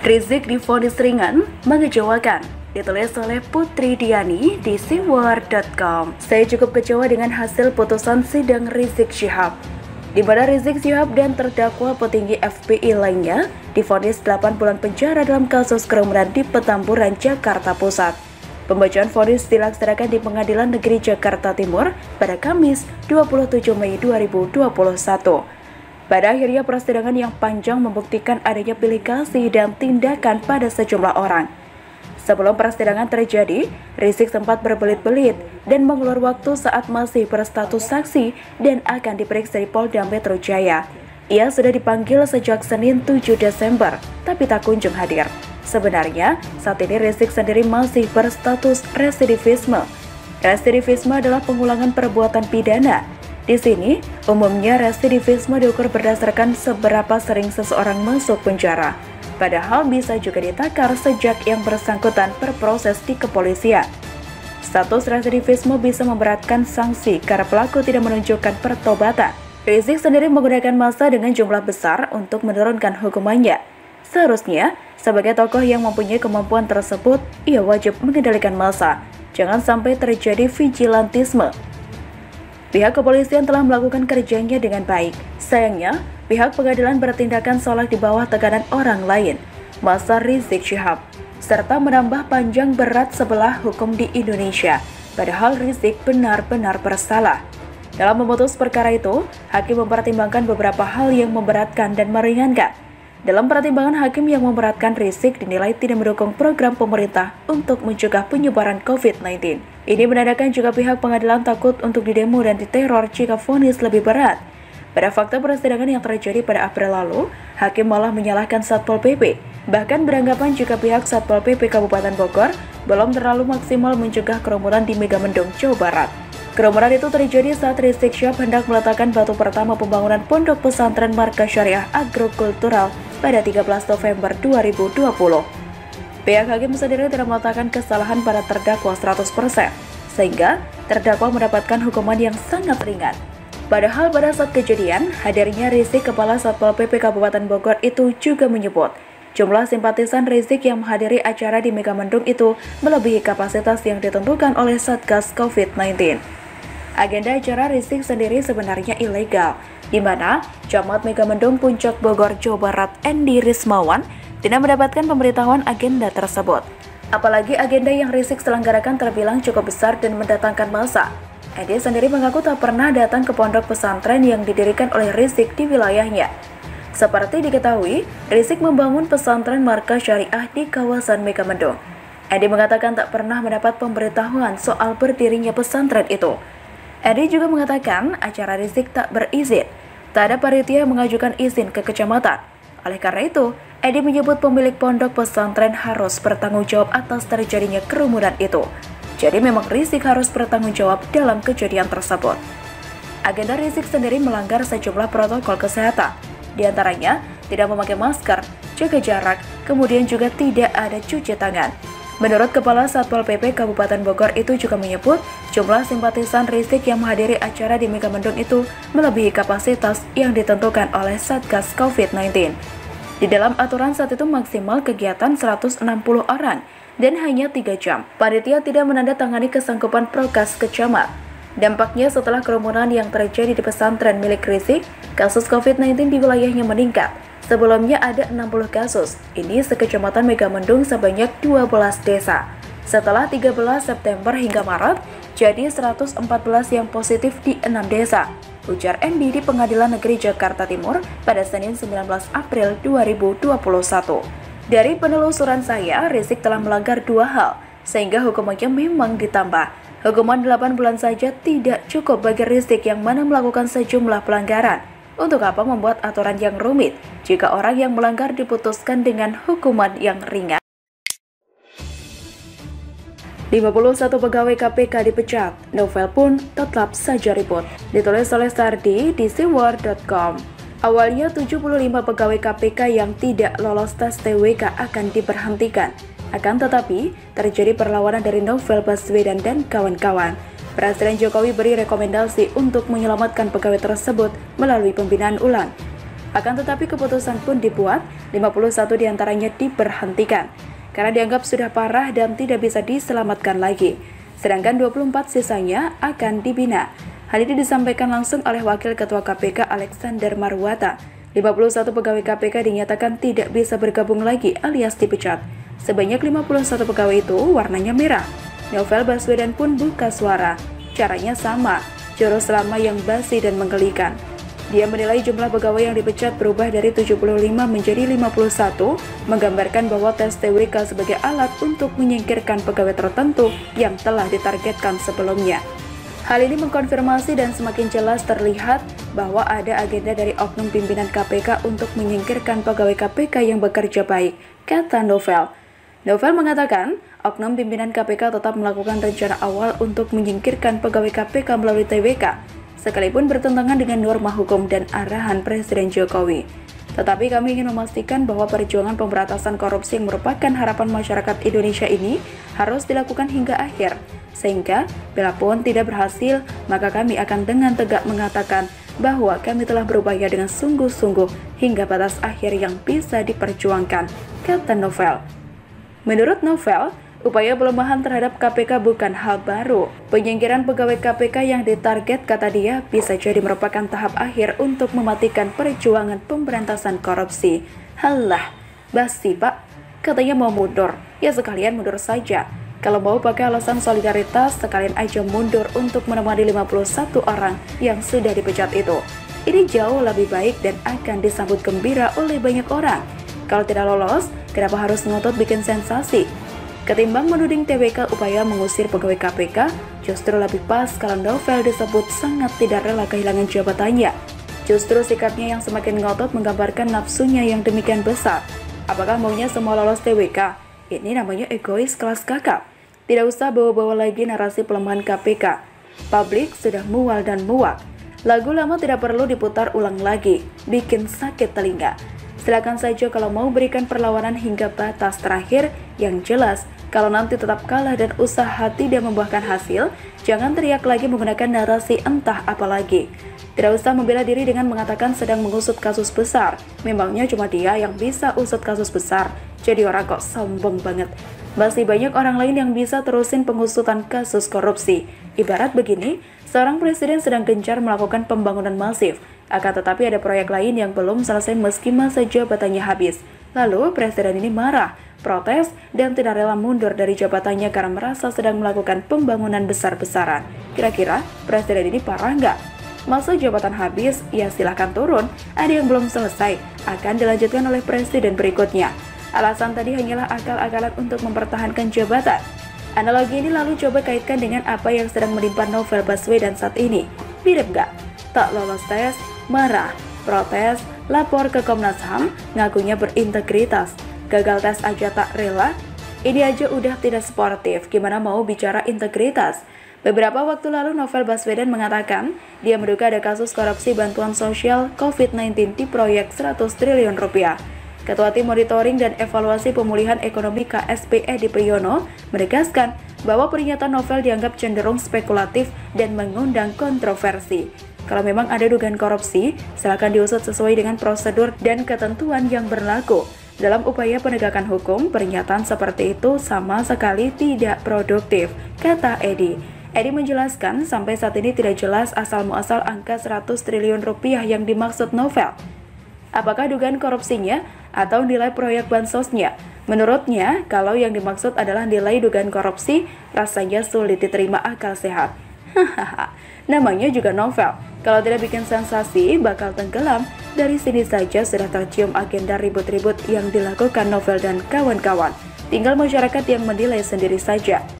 Rizik divonis ringan, mengecewakan. Ditulis oleh Putri Diani di siwar.com. Saya cukup kecewa dengan hasil putusan sidang Rizik Syihab, di mana Rizik Syihab dan terdakwa petinggi FPI lainnya divonis 8 bulan penjara dalam kasus kerumunan di Petamburan, Jakarta Pusat. Pembacaan vonis dilaksanakan di Pengadilan Negeri Jakarta Timur pada Kamis 27 Mei 2021. Pada akhirnya persidangan yang panjang membuktikan adanya pilih kasih dan tindakan pada sejumlah orang. Sebelum persidangan terjadi, Rizik sempat berbelit-belit dan mengulur waktu saat masih berstatus saksi dan akan diperiksa di Polda Metro Jaya. Ia sudah dipanggil sejak Senin 7 Desember, tapi tak kunjung hadir. Sebenarnya, saat ini Rizik sendiri masih berstatus residivisme. Residivisme adalah pengulangan perbuatan pidana. Di sini, umumnya residivisme diukur berdasarkan seberapa sering seseorang masuk penjara. Padahal bisa juga ditakar sejak yang bersangkutan berproses di kepolisian. Status residivisme bisa memberatkan sanksi karena pelaku tidak menunjukkan pertobatan. Rizik sendiri menggunakan massa dengan jumlah besar untuk menurunkan hukumannya. Seharusnya, sebagai tokoh yang mempunyai kemampuan tersebut, ia wajib mengendalikan massa. Jangan sampai terjadi vigilantisme. Pihak kepolisian telah melakukan kerjanya dengan baik. Sayangnya, pihak pengadilan bertindakan seolah di bawah tekanan orang lain, masa Rizik Syihab, serta menambah panjang berat sebelah hukum di Indonesia. Padahal Rizik benar-benar bersalah. Dalam memutus perkara itu, hakim mempertimbangkan beberapa hal yang memberatkan dan meringankan. Dalam pertimbangan hakim yang memberatkan, Rizik dinilai tidak mendukung program pemerintah untuk mencegah penyebaran COVID-19. Ini menandakan juga pihak pengadilan takut untuk didemo dan diteror jika vonis lebih berat. Pada fakta persidangan yang terjadi pada April lalu, hakim malah menyalahkan Satpol PP. Bahkan beranggapan jika pihak Satpol PP Kabupaten Bogor belum terlalu maksimal mencegah kerumunan di Megamendung, Jawa Barat. Kerumunan itu terjadi saat Rizik Syihab hendak meletakkan batu pertama pembangunan Pondok Pesantren Markas Syariah Agrokultural pada 13 November 2020. Pihak hakim sendiri tidak meletakkan kesalahan pada terdakwa 100%, sehingga terdakwa mendapatkan hukuman yang sangat ringan. Padahal pada saat kejadian, hadirnya Rizik, Kepala Satpol PP Kabupaten Bogor itu juga menyebut jumlah simpatisan Rizik yang menghadiri acara di Megamendung itu melebihi kapasitas yang ditentukan oleh Satgas COVID-19. Agenda acara Rizik sendiri sebenarnya ilegal, di mana Camat Megamendung Puncak Bogor, Jawa Barat, Endi Rismawan tidak mendapatkan pemberitahuan agenda tersebut. Apalagi agenda yang Rizik selenggarakan terbilang cukup besar dan mendatangkan massa. Endi sendiri mengaku tak pernah datang ke pondok pesantren yang didirikan oleh Rizik di wilayahnya. Seperti diketahui, Rizik membangun pesantren Markas Syariah di kawasan Megamendung. Endi mengatakan tak pernah mendapat pemberitahuan soal berdirinya pesantren itu. Endi juga mengatakan acara Rizik tak berizin. Tak ada panitia yang mengajukan izin ke kecamatan. Oleh karena itu, Endi menyebut pemilik pondok pesantren harus bertanggung jawab atas terjadinya kerumunan itu. Jadi memang Rizik harus bertanggung jawab dalam kejadian tersebut. Agenda Rizik sendiri melanggar sejumlah protokol kesehatan. Di antaranya, tidak memakai masker, jaga jarak, kemudian juga tidak ada cuci tangan. Menurut Kepala Satpol PP Kabupaten Bogor itu juga menyebut jumlah simpatisan Rizik yang menghadiri acara di Megamendung itu melebihi kapasitas yang ditentukan oleh Satgas COVID-19. Di dalam aturan saat itu maksimal kegiatan 160 orang dan hanya 3 jam. Panitia tidak menandatangani kesanggupan prokes ke camat. Dampaknya setelah kerumunan yang terjadi di pesantren milik Rizik, kasus COVID-19 di wilayahnya meningkat. Sebelumnya ada 60 kasus, ini sekecamatan Megamendung sebanyak 12 desa. Setelah 13 September hingga Maret, jadi 114 yang positif di 6 desa. Ujar Endi di Pengadilan Negeri Jakarta Timur pada Senin 19 April 2021. Dari penelusuran saya, Rizik telah melanggar 2 hal, sehingga hukumannya memang ditambah. Hukuman 8 bulan saja tidak cukup bagi Rizik yang mana melakukan sejumlah pelanggaran. Untuk apa membuat aturan yang rumit jika orang yang melanggar diputuskan dengan hukuman yang ringan? 51 pegawai KPK dipecat, Novel pun tetap saja ribut. Ditulis oleh Sardi di siwar.com. Awalnya 75 pegawai KPK yang tidak lolos tes TWK akan diberhentikan. Akan tetapi, terjadi perlawanan dari Novel Baswedan dan kawan-kawan. Presiden Jokowi beri rekomendasi untuk menyelamatkan pegawai tersebut melalui pembinaan ulang. Akan tetapi keputusan pun dibuat, 51 diantaranya diberhentikan karena dianggap sudah parah dan tidak bisa diselamatkan lagi. Sedangkan 24 sisanya akan dibina. Hal ini disampaikan langsung oleh Wakil Ketua KPK Alexander Marwata. 51 pegawai KPK dinyatakan tidak bisa bergabung lagi alias dipecat. Sebanyak 51 pegawai itu warnanya merah. Novel Baswedan pun buka suara. Caranya sama, jurus lama yang basi dan menggelikan. Dia menilai jumlah pegawai yang dipecat berubah dari 75 menjadi 51, menggambarkan bahwa tes TWK sebagai alat untuk menyingkirkan pegawai tertentu yang telah ditargetkan sebelumnya. Hal ini mengkonfirmasi dan semakin jelas terlihat bahwa ada agenda dari oknum pimpinan KPK untuk menyingkirkan pegawai KPK yang bekerja baik, kata Novel. Novel mengatakan, oknum pimpinan KPK tetap melakukan rencana awal untuk menyingkirkan pegawai KPK melalui TWK, sekalipun bertentangan dengan norma hukum dan arahan Presiden Jokowi. Tetapi kami ingin memastikan bahwa perjuangan pemberantasan korupsi yang merupakan harapan masyarakat Indonesia ini harus dilakukan hingga akhir. Sehingga, bila pun tidak berhasil, maka kami akan dengan tegak mengatakan bahwa kami telah berupaya dengan sungguh-sungguh hingga batas akhir yang bisa diperjuangkan, kata Novel. Menurut Novel, upaya pelemahan terhadap KPK bukan hal baru. Penyingkiran pegawai KPK yang ditarget, kata dia, bisa jadi merupakan tahap akhir untuk mematikan perjuangan pemberantasan korupsi. Halah, basi pak, katanya mau mundur, ya sekalian mundur saja. Kalau mau pakai alasan solidaritas, sekalian aja mundur untuk menemani 51 orang yang sudah dipecat itu. Ini jauh lebih baik dan akan disambut gembira oleh banyak orang. Kalau tidak lolos, kenapa harus ngotot bikin sensasi? Ketimbang menuding TWK upaya mengusir pegawai KPK, justru lebih pas kalau Novel disebut sangat tidak rela kehilangan jabatannya. Justru sikapnya yang semakin ngotot menggambarkan nafsunya yang demikian besar. Apakah maunya semua lolos TWK? Ini namanya egois kelas kakap. Tidak usah bawa-bawa lagi narasi pelemahan KPK. Publik sudah mual dan muak. Lagu lama tidak perlu diputar ulang lagi, bikin sakit telinga. Silakan saja kalau mau berikan perlawanan hingga batas terakhir. Yang jelas, kalau nanti tetap kalah dan usaha tidak membuahkan hasil, jangan teriak lagi menggunakan narasi entah apa lagi. Tidak usah membela diri dengan mengatakan sedang mengusut kasus besar. Memangnya cuma dia yang bisa usut kasus besar. Jadi orang kok sombong banget. Masih banyak orang lain yang bisa terusin pengusutan kasus korupsi. Ibarat begini, seorang presiden sedang gencar melakukan pembangunan masif. Akan tetapi ada proyek lain yang belum selesai meski masa jabatannya habis. Lalu presiden ini marah, protes, dan tidak rela mundur dari jabatannya karena merasa sedang melakukan pembangunan besar-besaran. Kira-kira presiden ini parah nggak? Masa jabatan habis, ya silahkan turun. Ada yang belum selesai, akan dilanjutkan oleh presiden berikutnya. Alasan tadi hanyalah akal-akalan untuk mempertahankan jabatan. Analogi ini lalu coba kaitkan dengan apa yang sedang menimpa Novel Baswedan saat ini. Mirip nggak? Tak lolos tes, marah, protes, lapor ke Komnas HAM, ngakunya berintegritas. Gagal tes aja tak rela? Ini aja udah tidak sportif, gimana mau bicara integritas? Beberapa waktu lalu Novel Baswedan mengatakan dia menduga ada kasus korupsi bantuan sosial COVID-19 di proyek 100 triliun rupiah. Ketua Tim Monitoring dan Evaluasi Pemulihan Ekonomi KSP Edi Priyono menegaskan bahwa pernyataan Novel dianggap cenderung spekulatif dan mengundang kontroversi. Kalau memang ada dugaan korupsi, silakan diusut sesuai dengan prosedur dan ketentuan yang berlaku. Dalam upaya penegakan hukum, pernyataan seperti itu sama sekali tidak produktif, kata Edi. Edi menjelaskan sampai saat ini tidak jelas asal-muasal angka 100 triliun rupiah yang dimaksud Novel. Apakah dugaan korupsinya atau nilai proyek bansosnya? Menurutnya, kalau yang dimaksud adalah nilai dugaan korupsi, rasanya sulit diterima akal sehat. Hahaha, namanya juga Novel. Kalau tidak bikin sensasi, bakal tenggelam. Dari sini saja sudah tercium agenda ribut-ribut yang dilakukan Novel dan kawan-kawan. Tinggal masyarakat yang menilai sendiri saja.